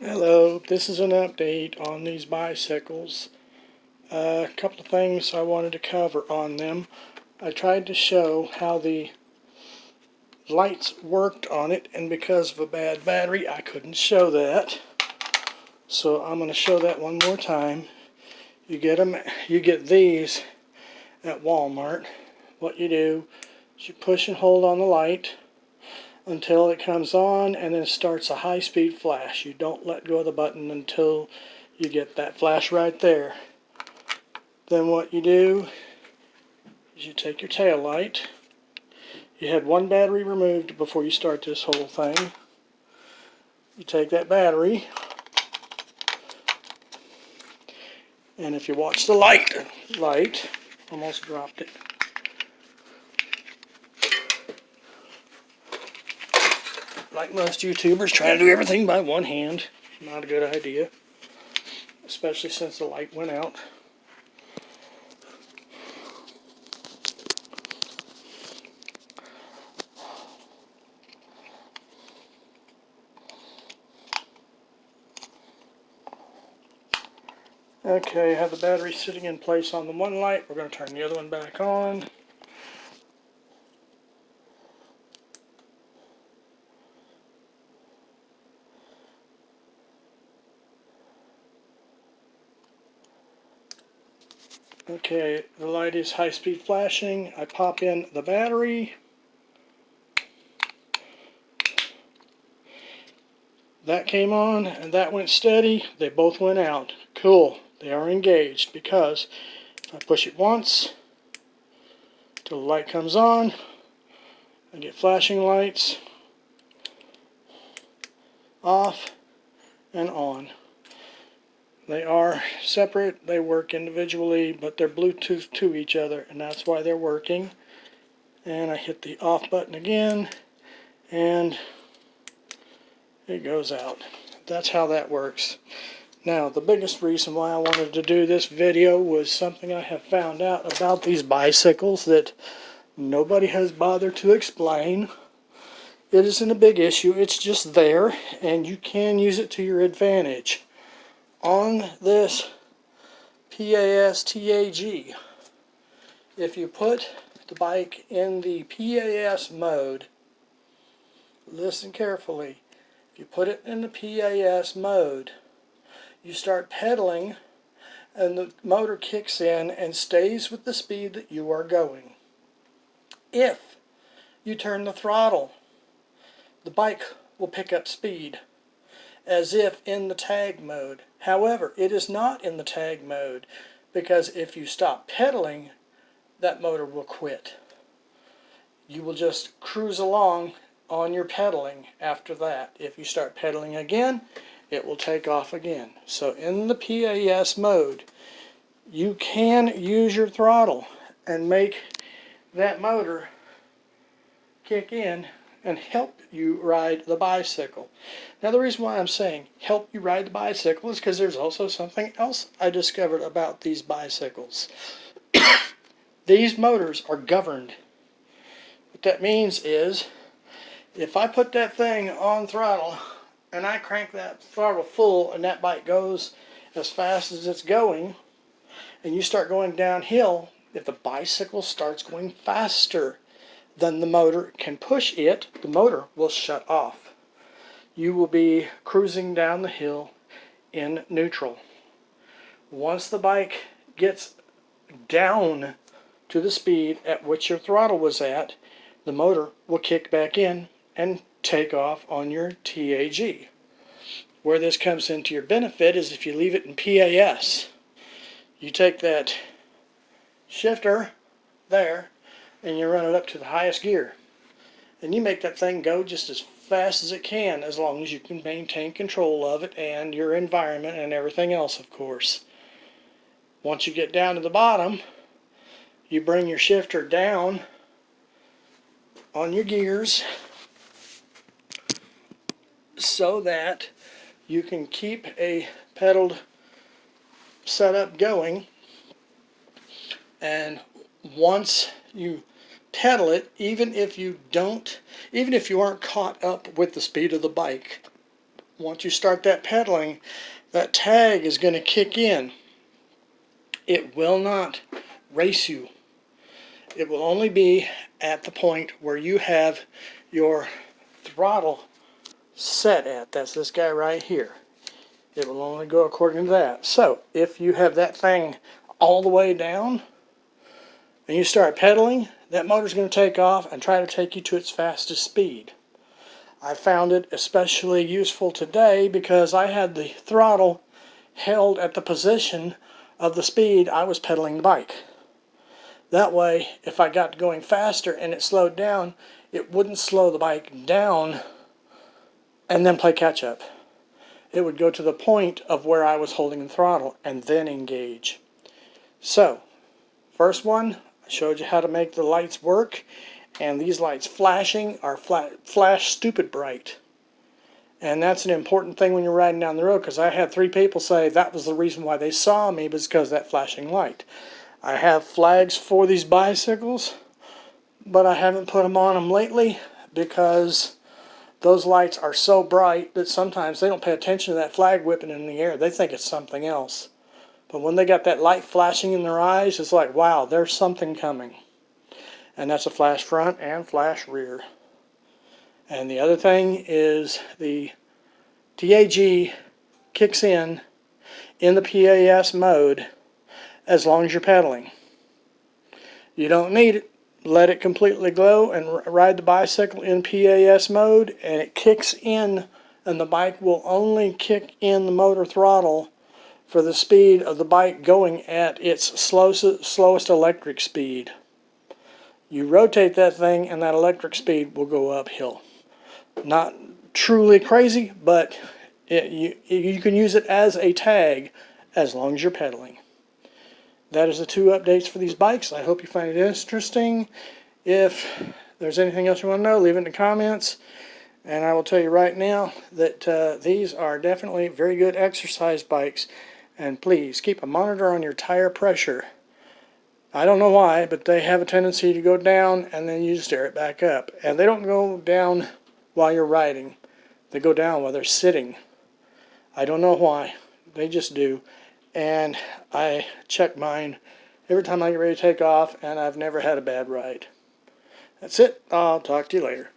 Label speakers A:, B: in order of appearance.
A: Hello, this is an update on these bicycles. A couple of things I wanted to cover on them. I tried to show how the lights worked on it, and because of a bad battery I couldn't show that. So I'm going to show that one more time. You get these at Walmart. What you do is you push and hold on the light until it comes on, and then it starts a high-speed flash. You don't let go of the button until you get that flash right there. Then what you do is you take your tail light. You had one battery removed before you start this whole thing. You take that battery, and if you watch the light, almost dropped it. Like most YouTubers, trying to do everything by one hand. Not a good idea, especially since the light went out. Okay, I have the battery sitting in place on the one light. We're going to turn the other one back on. Okay, the light is high-speed flashing. I pop in the battery. That came on, and that went steady. They both went out. Cool. They are engaged, because if I push it once till the light comes on, I get flashing lights, off and on. They are separate. They work individually, but they're Bluetooth to each other, and that's why they're working. And I hit the off button again, and it goes out. That's how that works. Now, the biggest reason why I wanted to do this video was something I have found out about these bicycles that nobody has bothered to explain. It isn't a big issue, it's just there, and you can use it to your advantage. On this PAS-TAG, if you put the bike in the PAS mode, listen carefully, if you put it in the PAS mode, you start pedaling and the motor kicks in and stays with the speed that you are going. If you turn the throttle, the bike will pick up speed as if in the tag mode. However, it is not in the tag mode, because if you stop pedaling, that motor will quit. You will just cruise along on your pedaling after that. If you start pedaling again, it will take off again. So in the PAS mode, you can use your throttle and make that motor kick in and help you ride the bicycle. Now, the reason why I'm saying help you ride the bicycle is because there's also something else I discovered about these bicycles. These motors are governed. What that means is, if I put that thing on throttle and I crank that throttle full and that bike goes as fast as it's going, and you start going downhill, if the bicycle starts going faster than the motor can push it, the motor will shut off. You will be cruising down the hill in neutral. Once the bike gets down to the speed at which your throttle was at, the motor will kick back in and take off on your TAG. Where this comes into your benefit is if you leave it in PAS. You take that shifter there and you run it up to the highest gear, and you make that thing go just as fast as it can, as long as you can maintain control of it and your environment and everything else, of course. Once you get down to the bottom, you bring your shifter down on your gears so that you can keep a pedaled setup going, and once you pedal it, even if you aren't caught up with the speed of the bike, once you start that pedaling, that tag is going to kick in. It will not race you. It will only be at the point where you have your throttle set at. That's this guy right here. It will only go according to that. So if you have that thing all the way down and you start pedaling, that motor's going to take off and try to take you to its fastest speed. I found it especially useful today because I had the throttle held at the position of the speed I was pedaling the bike. That way, if I got going faster and it slowed down, it wouldn't slow the bike down and then play catch up. It would go to the point of where I was holding the throttle and then engage. So, first one, I showed you how to make the lights work, and these lights flashing are flash stupid bright. And that's an important thing when you're riding down the road, because I had 3 people say that was the reason why they saw me, was because of that flashing light. I have flags for these bicycles, but I haven't put them on them lately because those lights are so bright that sometimes they don't pay attention to that flag whipping in the air. They think it's something else. But when they got that light flashing in their eyes, it's like, wow, there's something coming. And that's a flash front and flash rear. And the other thing is the TAG kicks in the PAS mode as long as you're pedaling. You don't need it. Let it completely glow and ride the bicycle in PAS mode, and it kicks in, and the bike will only kick in the motor throttle for the speed of the bike going at its slowest electric speed. You rotate that thing and that electric speed will go uphill. Not truly crazy, but you can use it as a tag as long as you're pedaling. That is the 2 updates for these bikes. I hope you find it interesting. If there's anything else you want to know, leave it in the comments. And I will tell you right now that these are definitely very good exercise bikes. And please keep a monitor on your tire pressure. I don't know why, but they have a tendency to go down and then you stare it back up. And they don't go down while you're riding. They go down while they're sitting. I don't know why. They just do. And I check mine every time I get ready to take off, and I've never had a bad ride. That's it. I'll talk to you later.